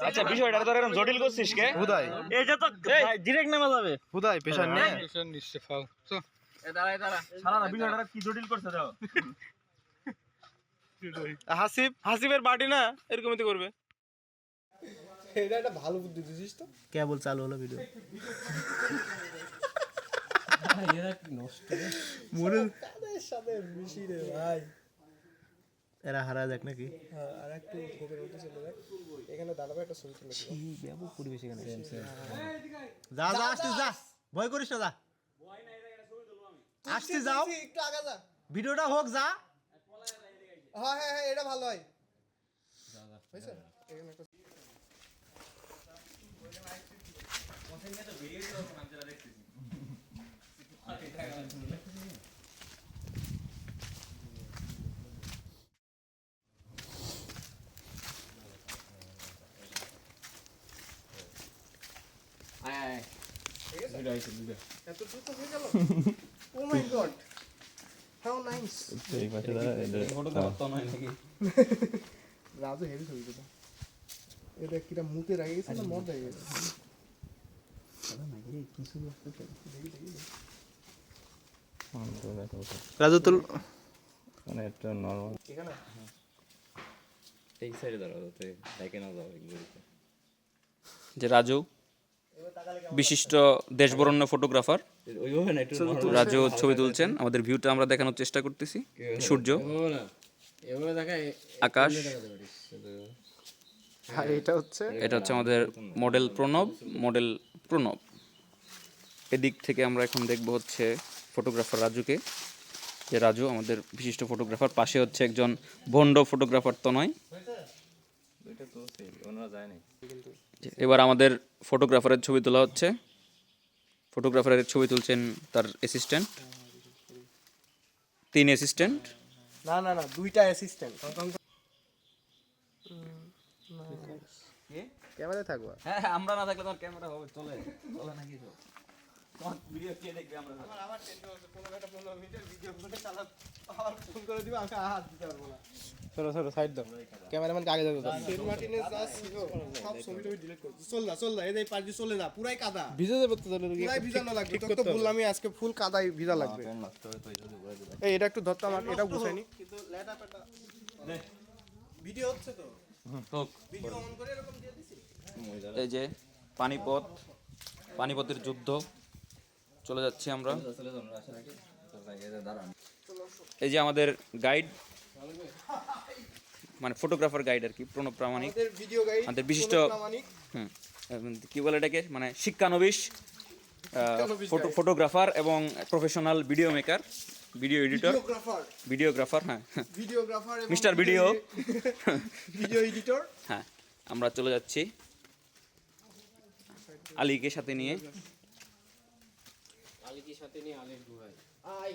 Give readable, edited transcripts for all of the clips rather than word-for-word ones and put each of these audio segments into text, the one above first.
আচ্ছা বিষয়টা তো এরকম জটিল করছিস কে হুদাই এটা তো ডাইরেক্ট নামা যাবে হুদাই পেশার নিয়ে নিশ্চয় ফাও দাঁড়া শালা না বিষয়টা কি জটিল করছে দাও হাসিবের বাড়ি না এরকমই তো করবে এটা একটা ভালো বুদ্ধি দিছিস তো কেবল চালু হলো ভিডিও এরা কি নষ্ট কাদের সাথে মিশি রে ভাই এরা হারা যাক নাকি আর একটু গোপের মধ্যে চলে যাক এখানে দাঁড়াবে একটা ছবি তুলে ব্যাপক পরিবেশ এখানে যা যা আসছিস যা ভয় করিস না যা আসছিস যাও একটু আগা যা ভিডিওটা হোক যা হ্যাঁ হ্যাঁ হ্যাঁ এটা ভালো হয় হয়েছে এখানে একটা এত দ্রুত হয়ে গেল oh my god how nice Raju heavy ছবি তো এটা কিটা মুতে রাখে গেছে না মদ হয়ে গেছে রাজু তুল মানে একটা নরমাল এখানে এই সাইডে দাঁড়াও তো দেখে না যাও যে রাজু বিশিষ্ট দেশবরণ্য ফটোগ্রাফার ওইভাবে না একটু রাজু ছবি তুলছেন আমাদের ভিউটা আমরা দেখানোর চেষ্টা করতেছি সূর্য এভাবে দেখায় আকাশ আর এটা হচ্ছে এটা হচ্ছে আমাদের মডেল প্রণব এদিক থেকে আমরা এখন দেখব হচ্ছে ফটোগ্রাফার রাজুকে যে রাজু আমাদের বিশিষ্ট ফটোগ্রাফার পাশে হচ্ছে একজন ভন্ড ফটোগ্রাফার তনয় এবার আমাদের ফটোগ্রাফারের ছবি তোলা হচ্ছে ফটোগ্রাফারের ছবি তুলছেন তার অ্যাসিস্ট্যান্ট 3 অ্যাসিস্ট্যান্ট না না না দুইটা অ্যাসিস্ট্যান্ট ক্যামেরায় থাকবা হ্যাঁ আমরা না থাকলে তোমার ক্যামেরা হবে চলে নাকি তোমার ভিডিও কে দেখবে আমরা আমার টেনশন হচ্ছে 15 মিনিটের ভিডিও করে চালা আবার ফোন করে দিবা আমি হাত দিতে পারবো না সরো সরো সাইড দাও ক্যামেরাম্যান আগে যাবে সেন্ট মার্টিনের যা ছিল সব ছবি টবি ডিলিট করে চল যা এই পাঁচ চলে যা পুরাই কাদা ভিজে যাবে তো তাহলে পুরাই ভিজানো লাগবে তোকে তো বললামই আজকে ফুল কাদাই ভিজা লাগবে এই এটা একটু ধরতাম আর এটাও গুছাইনি কিন্তু লেটা পেটা ভিডিও হচ্ছে তো ভিডিও অন করে এরকম দিয়ে দিছি এই যে পানিপথের যুদ্ধ চলে যাচ্ছি আমরা এই যে আমাদের গাইড মানে ফটোগ্রাফার গাইড আর কি প্রণব প্রামাণিক আমাদের ভিডিও গাইড আমাদের বিশিষ্ট কি বলে এটাকে মানে শিক্ষানবিশ ফটোগ্রাফার এবং professional video maker video editor videographer হ্যাঁ videographer mister video video editor হ্যাঁ আমরা চলে যাচ্ছি আলীকে সাথে নিয়ে আলির গুহায় আই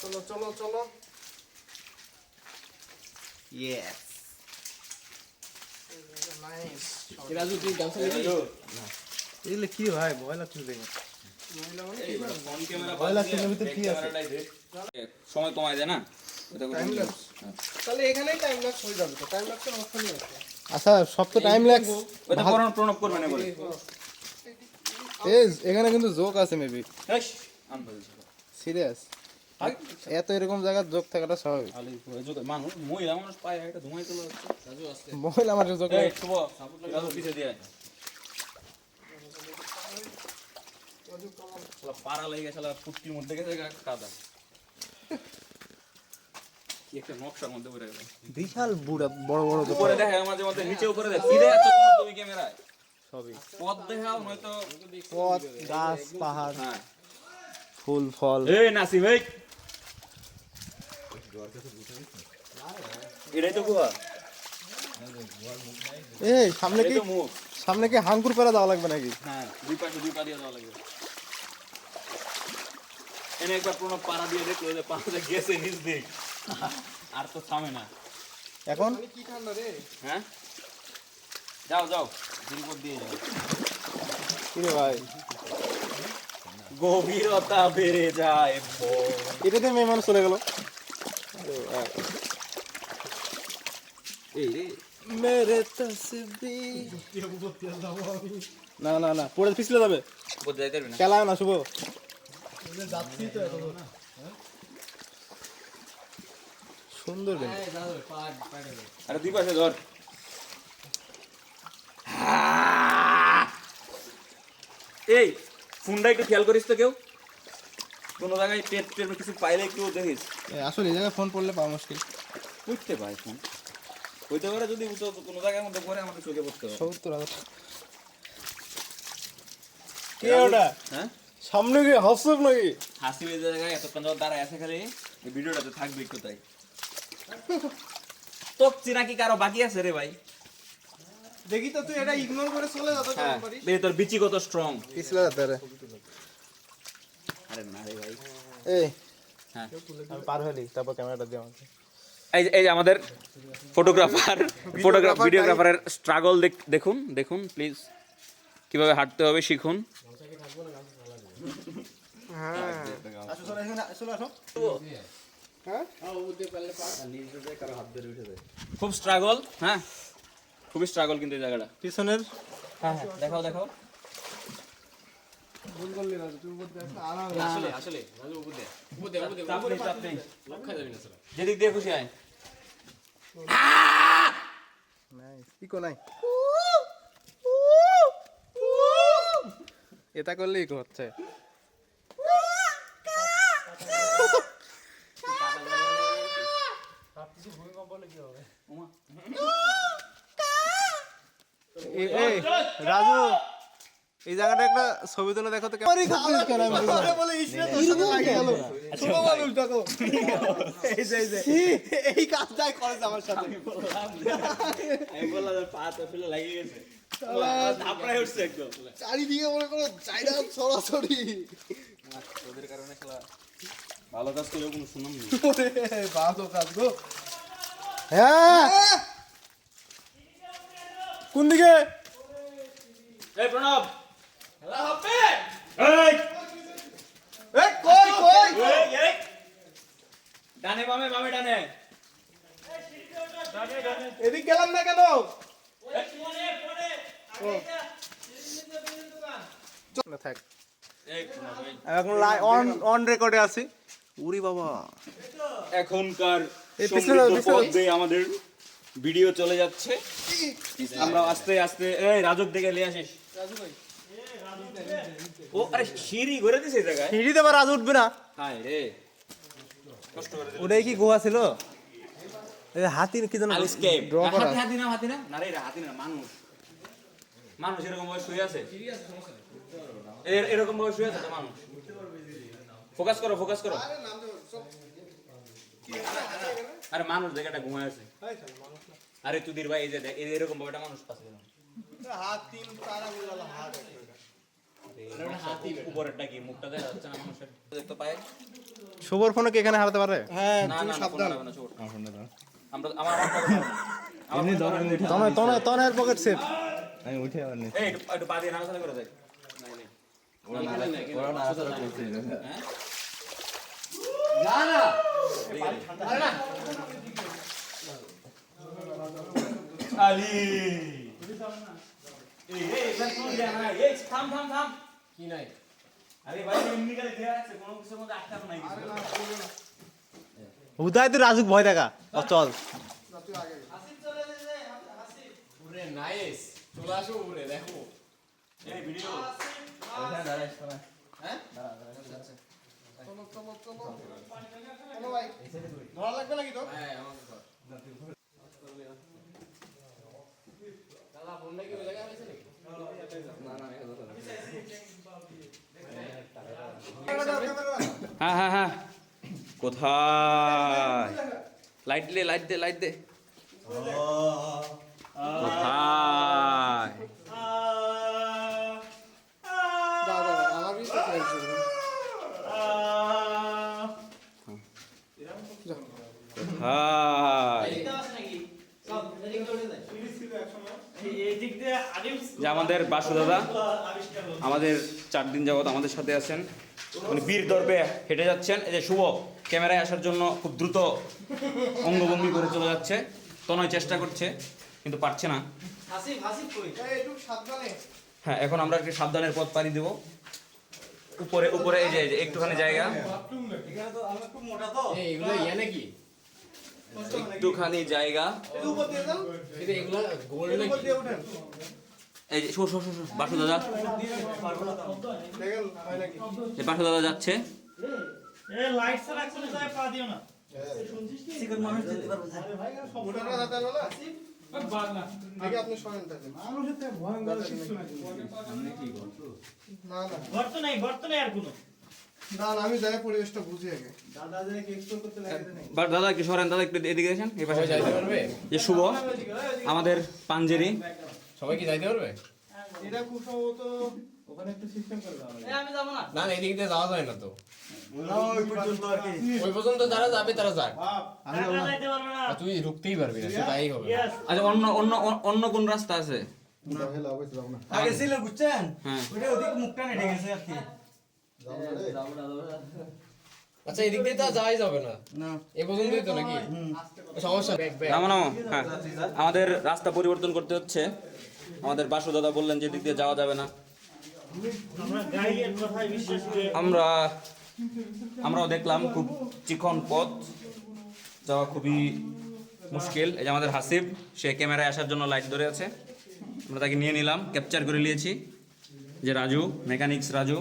চলো চলো চলো ইয়েস নাইস রাজু তুই গামছা নিবি এগুলো কি ভাই ভয় লাগছে দেখে ভয় লাগছে না ভিতরে কি আছে সময় কমায় দেয় না টাইম ল্যাপস তাহলে এখানেই টাইম ল্যাপস হয়ে যাবে তো টাইম ল্যাপসের অপশনই আছে আচ্ছা সব তো টাইম লাগছে ওটা প্রণব করবে না বলে এখানে কিন্তু জোক আছে মেবি সিরিয়াস এত এরকম জায়গায় জোক থাকাটা স্বাভাবিক মানুষ মহিলা মানুষ পায় একটা ধুমাই তোলা হচ্ছে মহিলা আমার জোক পিছিয়ে দিয়ে পাড়া লেগে গেছে ফুটকির মধ্যে গেছে কাদা কি একটা নকশার মধ্যে পড়ে গেল বিশাল বুড়া বড় বড় জোক উপরে দেখে মাঝে মধ্যে নিচে উপরে দেখে কি দেখাচ্ছ তুমি ক্যামেরায় সবই পথ দেখাও নয়তো পথ গাছ পাহাড় হ্যাঁ ফুল ফল এই নাসি ভাই এটাই তো গুহা এই সামনে কি মুখ সামনে কি হাঙ্কুর পেরা দেওয়া লাগবে নাকি হ্যাঁ দুই পা দিয়ে যাওয়া লাগবে এনে একবার পুরো পাড়া দিয়ে দেখলো যে পাড়া গেছে নিচ দিক আর তো থামে না এখন কি ঠান্ডা রে হ্যাঁ যাও জিলপথ দিয়ে যাও কি রে ভাই গভীরতা বেড়ে যায়। এটাতে মেয়ে মানুষ চলে গেল। এই রে মেরে তসবির না না না পড়ে পিছলে যাবে, বোঝা যাইতে পারবি না। খেলা না শুভ। সুন্দর game। আরে দুই পাশে ধর। এই ফোনটা একটু খেয়াল করিস তো কেউ, কোনো জায়গায় টেপ টেপ কিছু পাইলে একটু দেখিস। আসলে এই জায়গায় ফোন পড়লে পাওয়া মুশকিল। উঠতে পায় ফোন, হইতে পারে যদি উঠো কোনো জায়গার মধ্যে পরে আমাদের চোখে পড়তে পারে। 70,000 কে ওটা? হ্যাঁ সামনে কি হাসব নাকি? হাসি ওই জায়গায় এতক্ষণ যাওয়ার দাঁড়ায় আছে, খালি এই ভিডিওটাতে থাকবে একটু তাই। তোর চিনা কি কারো বাকি আছে রে ভাই? দেখি তো তুই এটা ইগনোর করে চলে যত হ্যাঁ দেখি তোর বিচি কত স্ট্রং। পিছলে যেতে রে। আরে না রে ভাই। এই হ্যাঁ আমি পার হলি, তারপর ক্যামেরাটা দিয়ে আমাকে। এই যে আমাদের ভিডিওগ্রাফারের স্ট্রাগল দেখুন দেখুন প্লিজ, কিভাবে হাঁটতে হবে শিখুন। আসো চলো এখানে, চলো আসো। খুব স্ট্রাগল, হ্যাঁ খুবই স্ট্রাগল কিন্তু এই জায়গাটা। পিছনের হ্যাঁ হ্যাঁ দেখাও দেখাও। যেদিক দিয়ে খুশি আয়। ইকো নাই, এটা করলে ইকো হচ্ছে। এই রাজু, এই জায়গাটা একটা ছবি তুলে দেখো তো। এই কাজটাই করেছে আমার সাথে। আমি বললাম পা তো ফেলে লাগিয়ে গেছে, ধাপড়ায় উঠছে একদম। চারিদিকে মনে করো চাইনা সরাসরি। তোদের কারণে খেলা ভালো কাজ করেও কোনো সুনাম নেই। ভালো কাজ গো। হ্যাঁ কোন দিকে? এই প্রণব এই কই কই ডানে বামে বামে ডানে। এদিক গেলাম না কেন? না থাক, এই প্রণব, এই। এখন অন রেকর্ডে আছি। উরি বাবা, এখনকার এই পিছনে সমৃদ্ধ পথ দিয়ে আমাদের ভিডিও চলে যাচ্ছে। আমরা আস্তে আস্তে এই রাজক দেখে নিয়ে আসিস। ও আরে সিঁড়ি ঘুরে দিছে এই জায়গায়। সিঁড়িতে আবার রাজু উঠবে না। হায় রে কষ্ট করে দিল। ওটাই কি গুহা ছিল? এই হাতি কি যেন আলিস কেভ। ড্র করা। হাতি না না রে, হাতি না, মানুষ। মানুষ এরকম ভাবে শুয়ে আছে, এরকম ভাবে শুয়ে আছে তো মানুষ। ফোকাস করো ফোকাস করো। আরে মানুষ জায়গাটা ঘুমায় আছে। আরে তুদির ভাই এই যে দেখ, এই এরকম ভাবে একটা মানুষ পাশে গেল। হাত তিন তারা গুলাল হাত। উপরেরটা কি মুখটা দেখা যাচ্ছে না মানুষের, দেখতে পায়। শুভর ফোনে কি এখানে হারাতে পারে? হ্যাঁ না তুমি না সাবধান। না ছোট আমরা আমার তনের পকেট সেফ। আমি উঠে আবার নিচ্ছি। এই একটু পা দিয়ে নাড়াচাড়া করে দেয়। আলি এই থাম থাম থাম কি নাই? আরে ভাই এমনি করে দেয়া আছে, কোনো কিছুর মধ্যে আটকানো নাই কিছু। উদয় তো রাজুক ভয় দেখা। ও চল নাইস, চলে আসো উপরে দেখো। এই ভিডিও চলো ভাই ধরা লাগবে নাকি তো? হ্যাঁ আমাকে কর। দাদা ফোনটা কি ওই জায়গায় আছে নাকি? হ্যাঁ হ্যাঁ হ্যাঁ কোথায়? লাইট দে লাইট দে লাইট দে। কোথায়? দাদা আমার বিয়ে তো কোথায়? যে আমাদের বাসু দাদা আমাদের 4 দিন যাবত আমাদের সাথে আছেন, উনি বীর দর্পে হেঁটে যাচ্ছেন। এই যে শুভ ক্যামেরায় আসার জন্য খুব দ্রুত অঙ্গভঙ্গি করে চলে যাচ্ছে, তনয় চেষ্টা করছে কিন্তু পারছে না। একটু সাবধানে। হ্যাঁ, এখন আমরা একটু সাবধানের পথ পাড়ি দেব। উপরে উপরে এই যে একটুখানি জায়গা, এগুলো ইয়ে নাকি? একটুখানি জায়গা। একটু উপর দিয়ে যান, এগুলো গোল্ড একটু উপর নাকি? দিয়ে ওঠেন। এই যে সর সর সর সর, বাসু দাদা, দেখেন হয় নাকি? এই বাসু দাদা যাচ্ছে। মোটাটা দাদা হলো না? আগে আপনি সরেন তাকে। না, না, না, আমি যাই পরিবেশটা বুঝি আগে। দাদা একটু সরেন, দাদা একটু এদিকে আসেন, এই পাশে সবাই যাইতে পারবে? যে শুভ আমাদের পাঞ্জেরি। সবাই কি যাইতে পারবে? এটা খুব সম্ভবত ওখানে একটা সিস্টেম করে দেওয়া হবে। না না, এদিক দিয়ে যাওয়া যায় না তো। ওই পর্যন্ত যারা যাবে তারা যাক, আর তুই রুখতেই পারবি না, সেটাই হবে। আচ্ছা, অন্য অন্য অন্য কোন রাস্তা আছে? আগে ছিল বুঝছেন, হ্যাঁ, ওটা ওদিক মুখটা নেটে গেছে আর কি। আচ্ছা, এদিক দিয়ে তো আর যাওয়াই যাবে না, এ পর্যন্তই তো নাকি? সমস্যা নেই। নামো নামো। হ্যাঁ, আমাদের রাস্তা পরিবর্তন করতে হচ্ছে। আমাদের বাসু দাদা বললেন যে দিক দিয়ে যাওয়া যাবে না। আমরাও দেখলাম খুব চিকন পথ, যাওয়া খুবই মুশকিল। এই যে আমাদের হাসিব, সে ক্যামেরায় আসার জন্য লাইট ধরে আছে, আমরা তাকে নিয়ে নিলাম, ক্যাপচার করে নিয়েছি। যে রাজু, মেকানিক্স রাজু।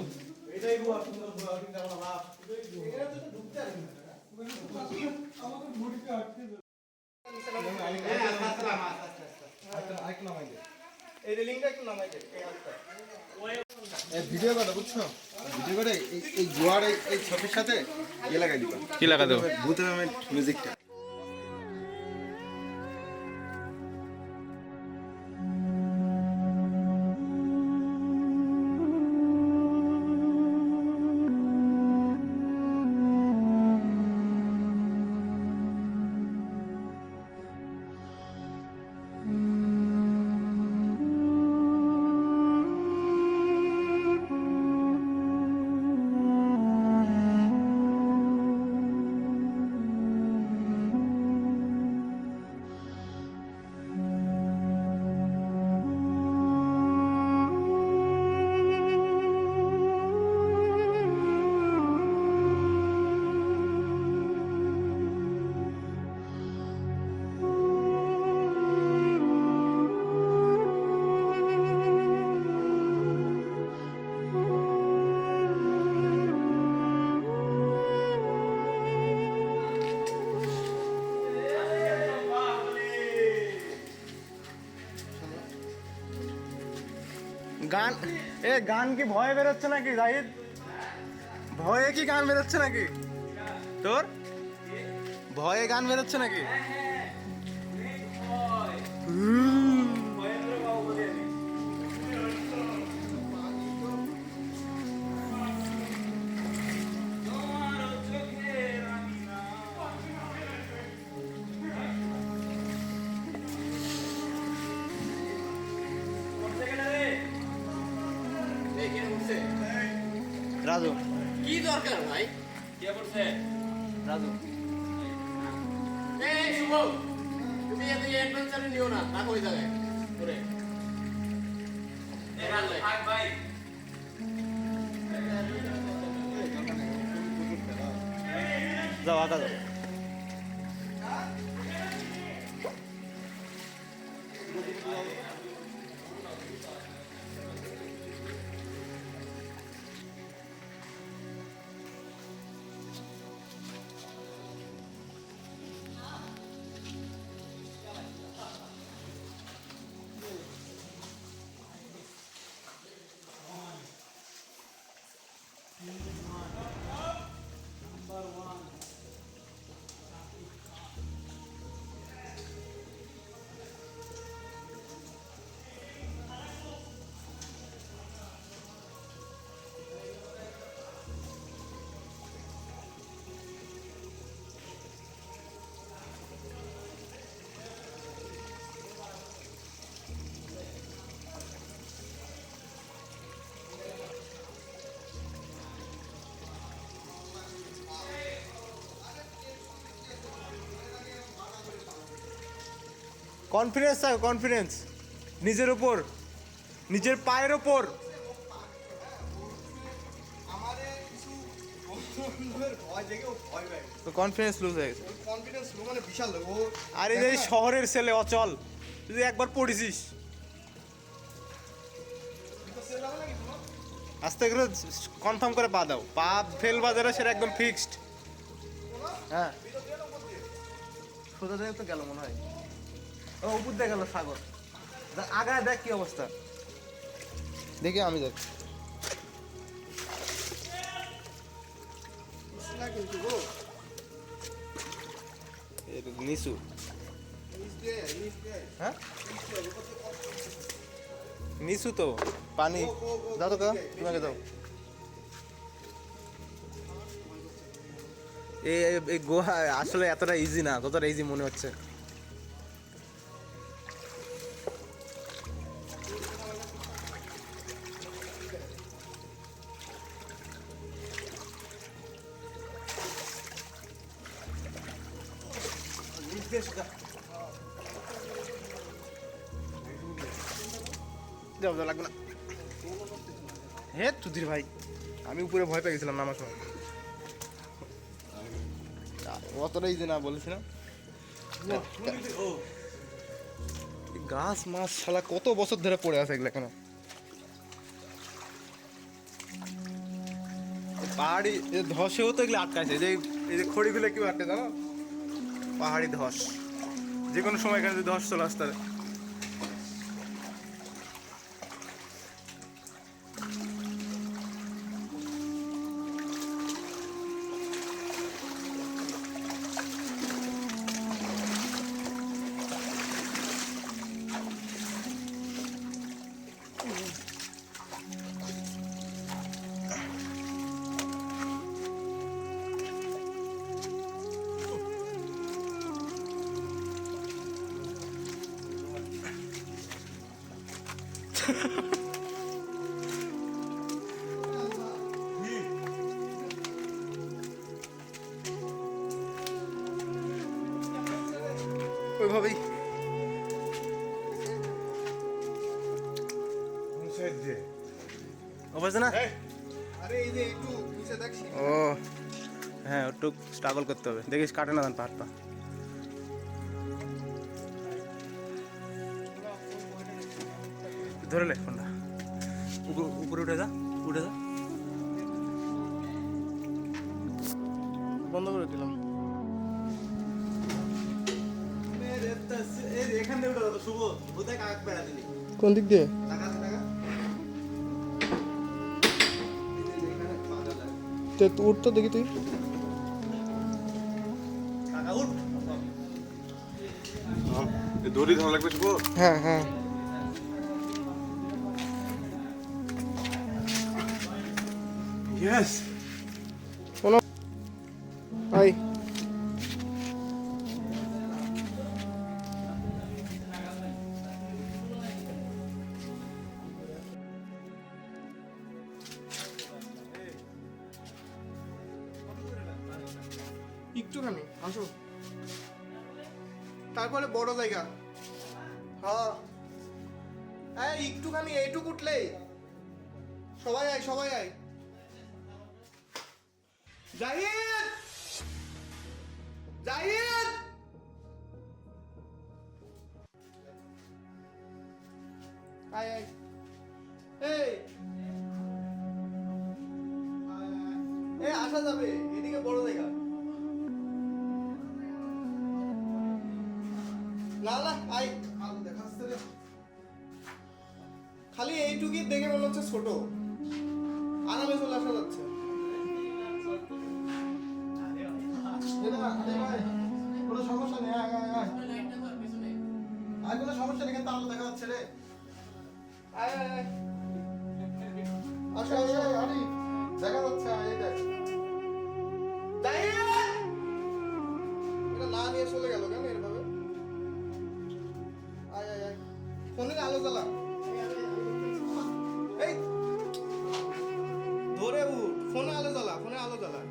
এই রেলিংটা একটু নামাই দে, এই হাতটা। ভিডিও করে বুঝছো, ভিডিও করে এই গোয়ার এই ছবির সাথে ইয়ে লাগাই দিবা, কি লাগা দেবো? ভূতের মিউজিকটা। গান গান কি ভয়ে বেরোচ্ছে নাকি জাহিদ? ভয়ে কি গান বেরোচ্ছে নাকি তোর? ভয়ে গান বেরোচ্ছে নাকি? রাজু, কি দরকার ভাই? কে বলছে? রাজু এই শুভ, তুমি এদিকে অ্যাডভেঞ্চারে নিও না, থাকো ওই জায়গায় করে। ভাই যাও আঁকা যাও। কনফিডেন্স চাই, কনফিডেন্স নিজের উপর, নিজের পায়ের ওপর। কনফিডেন্স লুজ হয়ে গেছে। কনফিডেন্স মানে বিশাল ও আর এই যে শহরের ছেলে অচল, তুই একবার পড়েছিস আস্তে করে কনফার্ম করে পা দাও, পা ফেল বাজারে সেটা একদম ফিক্সড। হ্যাঁ সোজা তো গেল মনে হয়, ও উপর দিয়ে গেল সাগর। আগায় দেখ কি অবস্থা, দেখি আমি দেখ নিচু। হ্যাঁ নিচু তো পানি, যাও তো তোমাকে যাও। এই গোয়া আসলে এতটা ইজি না যতটা ইজি মনে হচ্ছে। যাও লাগবে না। হে চুদির ভাই, আমি উপরে ভয় পেয়ে গেছিলাম নামার সময়। অতটা ইজি না বলেছি না। গাছ মাছ শালা কত বছর ধরে পড়ে আছে এগুলো কেন? পাহাড়ি ধসেও তো এগুলো আটকাইছে, এই যে খড়িগুলো কেউ আটকে জানো, পাহাড়ি ধস, যে কোনো সময় এখানে ধস চলে আসতে পারে। ওইভাবেই অবস্থা না। আরে এই যে একটু নিচে দেখ। ও হ্যাঁ একটু স্ট্রাগল করতে হবে, দেখিস কাটে না পাহাড়টা। ধরে লে ফোনটা, উপরে উঠে যা, উঠে যা। বন্ধ করে দিলাম। কোন দিক দিয়ে? উঠ তো দেখি তুই। দড়ি ধরা লাগবে শুভ। হ্যাঁ হ্যাঁ ইয়েস আই একটুখানি আসো, তারপরে বড় জায়গা। হ্যাঁ এই একটুখানি এইটুকু উঠলে সবাই আয়, সবাই আয়। জাহিদ, জাহিদ, আয় আয়। এই আসা যাবে, এদিকে বড় জায়গা। না না আই খালি এইটুকুই দেখে মনে হচ্ছে ছোট, আরামে চলে আসা যাচ্ছে। কোনো সমস্যা নেই, আর কোনো সমস্যা নেই, কিন্তু আলো দেখা যাচ্ছে রে। আয় আয় আয়, আসো আসো আরে দেখা যাচ্ছে, এই দেখ। এটা না নিয়ে চলে গেল কেন এরভাবে? আয় আয় আয়, ফোনের আলো জ্বালা। এই ধরে উঠ, ফোনে আলো জ্বালা, ফোনে আলো জ্বালা,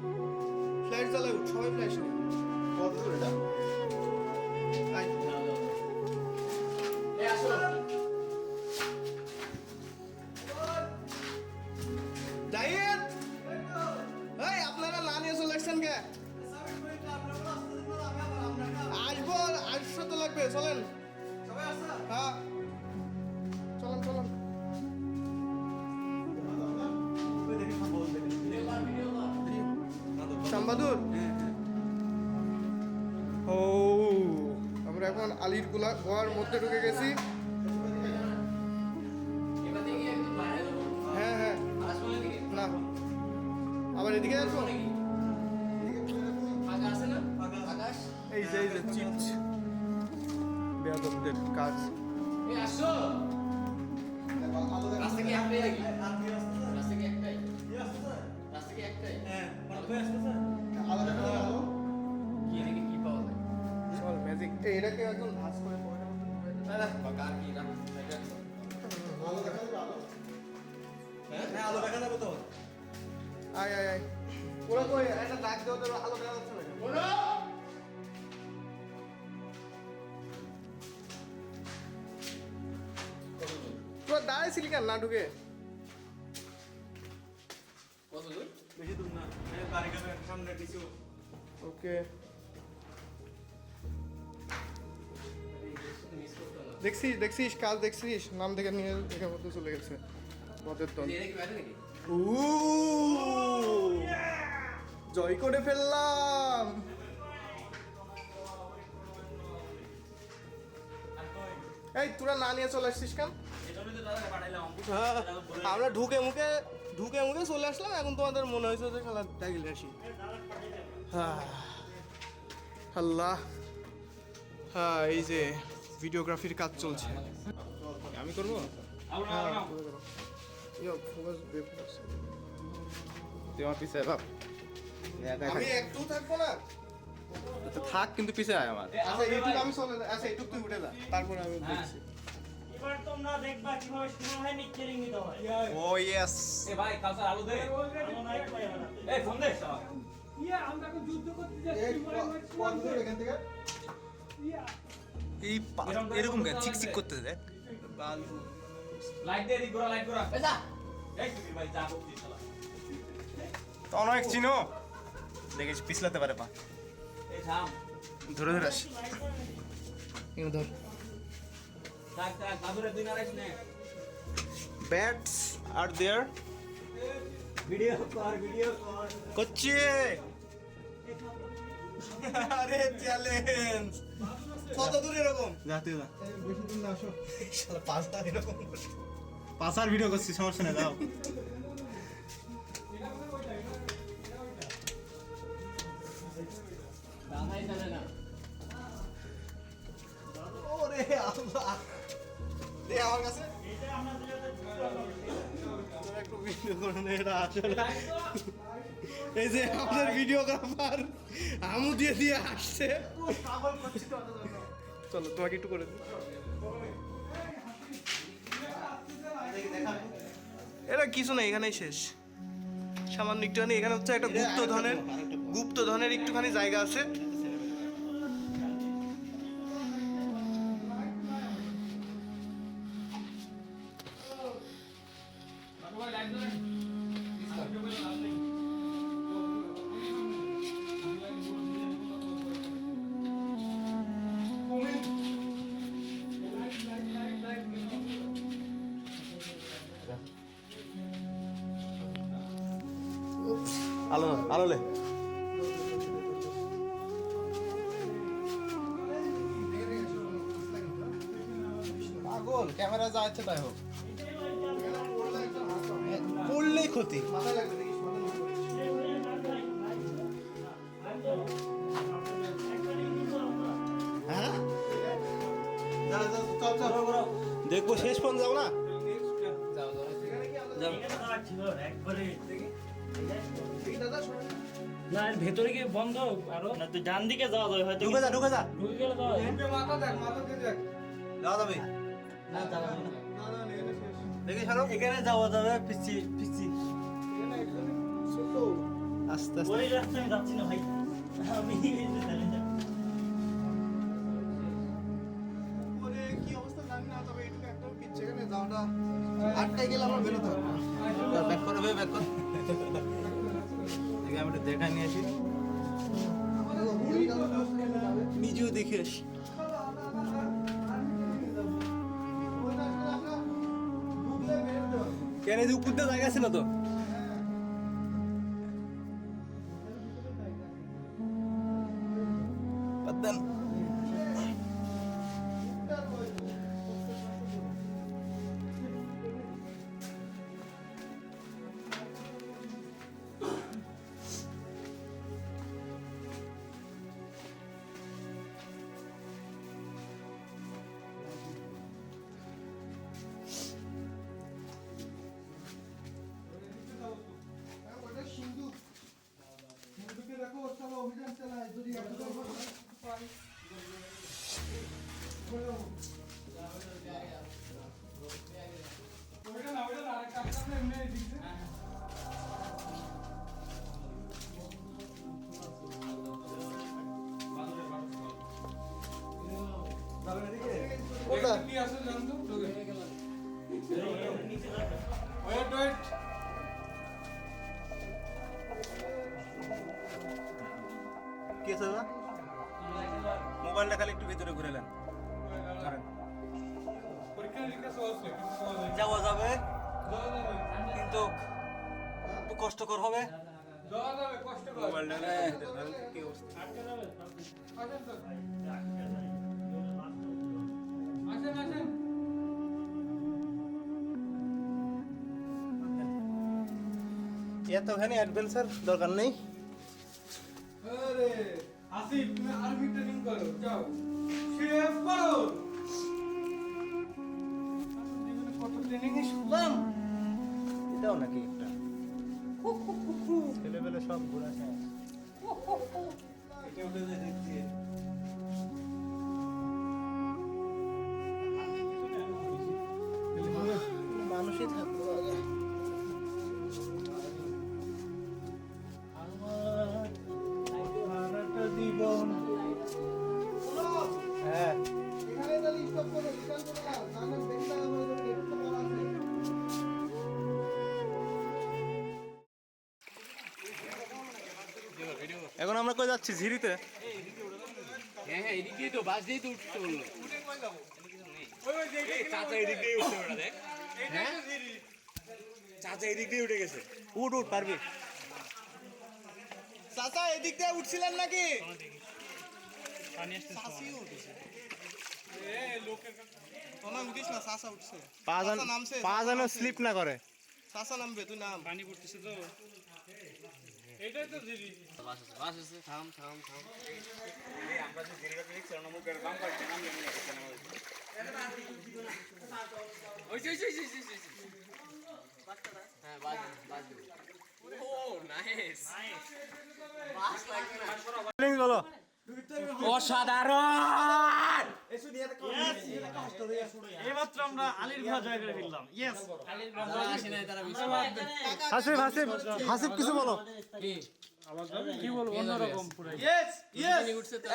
ফ্ল্যাশ জ্বালায় উঠ, সবাই ফ্ল্যাশ নে। কত দূর এটা? আয় রামবাদুর ও আমরা এখন আলির গোয়ার মধ্যে ঢুকে গেছি। হ্যাঁ হ্যাঁ না আবার এদিকে আসবো। এই যে চিপস বেয়াদবদের কাজ। চল ম্যাজিক এটাকে একদম ভাস করে আয় আয় আয় ওরা কই একটা ডাক দেওয়া তো আলো দেখা যাচ্ছে না। তোরা দাঁড়াইছিলি কেন না ঢুকে? ওকে দেখছিস কাজ দেখছিস নাম দেখে নিয়ে দেখে মধ্যে চলে গেছে মদের দল। জয় করে ফেললাম। এই তোরা না নিয়ে চলে আসছিস কেন? হ্যাঁ, আমরা ঢুকে মুখে চলে আসলাম। এখন তোমাদের মনে হয়েছে যে খেলা ডাকিলে আসি। আল্লাহ হ্যাঁ এই যে ভিডিওগ্রাফির কাজ চলছে। আমি করবো? তুই আমার পিছে বাপ আমি একটু থাকবো না। থাক, কিন্তু পিছে আয় আমার। আচ্ছা এইটুকু আমি চলে যা। আচ্ছা এইটুকু তুই উঠে যা, তারপর আমি দেখছি। এবার তোমরা দেখবা কিভাবে শুরু হয় নিচ্চেরিং নিতে হয়। ও ইয়েস। এ ভাই কালচার আলু দে এই ফোন দে আমরা এখন যুদ্ধ করতে এখান থেকে এই এরকম চিকচিক করতে দেখ। লাইট দে রি গোরা লাইট গোরা যা এই তুই ভাই যা করছিস শালা তো অনেক চিনো দেখিস পিছলাতে পারে পা। এই থাম ধরে ধরে আস। ধর থাক থাক বাদুরে দুই নারাইস নে ব্যাটস আর देयर ভিডিও কর করছি। আরে চ্যালেঞ্জ কত দূর এরকম যাতে না বেশি দিন না আসো। শালা পাঁচটা এরকম পাঁচার ভিডিও করছি, সমস্যা নেই দাও। দাদাই জানে না। ওরে আল্লাহ দে আমার কাছে এটা আমাদের তোরা একটু ভিডিও করে নে। এটা আসলে এই যে আমাদের ভিডিওগ্রাফার আমু দিয়ে আসছে। চলো তোমাকে একটু করে দিই। এটা কিছু না, এখানেই শেষ। সামান্য একটুখানি এখানে হচ্ছে একটা গুপ্তধনের একটুখানি জায়গা আছে। আলো আলো লে পাগল ক্যামেরা যা আছে তাই হোক, পড়লেই ক্ষতি। হ্যাঁ দেখবো শেষ পর্যন্ত যাবো না। একবারে না এর ভেতরে গিয়ে বন্ধ আরো না, তুই ডান দিকে যাওয়া যায় হয়তো। ঢুকে যা ঢুকে গেলে যাওয়া যায়। যাওয়া যাবে না যাওয়া যাবে না। দেখি শাহরুখ এখানে যাওয়া যাবে পিছি আস্তে আস্তে। ওই রাস্তায় আমি যাচ্ছি না ভাই, আমি চলে যাব। কি অবস্থা জানি না, তবে এটুকু একদম পিচ্ছে এখানে যাওয়াটা আটটায় গেলে আমরা বেরোতে হবে। ব্যাক করো ব্যাক কর। দেখি আমি একটু দেখা নিয়ে আসি, নিজেও দেখে আসি। কেন এই উপর দিয়ে জায়গা ছিল তো? কি আছে বাবা? মোবাইলটা খালি একটু ভিতরে ঘুরে নেন। যাওয়া যাবে কিন্তু একটু কষ্টকর হবে। মোবাইলটা কি অবস্থা? এতখানি অ্যাডভেঞ্চার দরকার নেই। আরে আসিফ তুমি আর্মি ট্রেনিং করো যাও শেফ করো কত ট্রেনিং শুনলাম এটাও নাকি একটা ছেলেবেলে সব ঘোরা খায়। এটা উঠে যে দেখছি মানুষই থাকবো আগে। জীবন হ্যাঁ এখানে তাহলে স্টপ করো রিটার্ন করো না নাহলে দেখতে হবে এটা তো বলা আছে এখন আমরা কই যাচ্ছি? ঝিরিতে। হ্যাঁ হ্যাঁ এদিক দিয়ে তো বাস দিয়ে তো উঠতে বললো চাচা এদিক দিয়ে উঠতে ওটা দেখ চাচা এদিক দিয়ে উঠে গেছে। উঠ উঠ পারবি। চাচা এদিক দিয়ে উঠছিলেন নাকি তোমরা উঠিস না চাচা উঠছে পা যেন স্লিপ না করে। চাচা নামবে তুই নাম পানি পড়তেছে তো বাস আছে থাম থাম থাম হ্যাঁ বাস বাস ও নাইস ফিলিংস বলো। অসাধারণ এইমাত্র আমরা আলীর ঘর জয় করে ফেললাম। ইয়েস যারা আসে নাই তারা মিস হাসিব হাসিব হাসিব কিছু বলো। কি বলবো অন্যরকম পুরো। উঠছে তো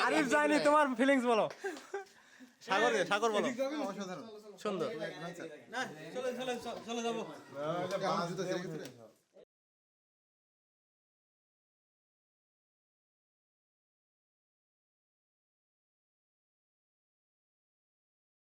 আরিফ জানি তোমার ফিলিংস বলো। সাগর সাগর বলো। অসাধারণ সুন্দর। চলে যাবো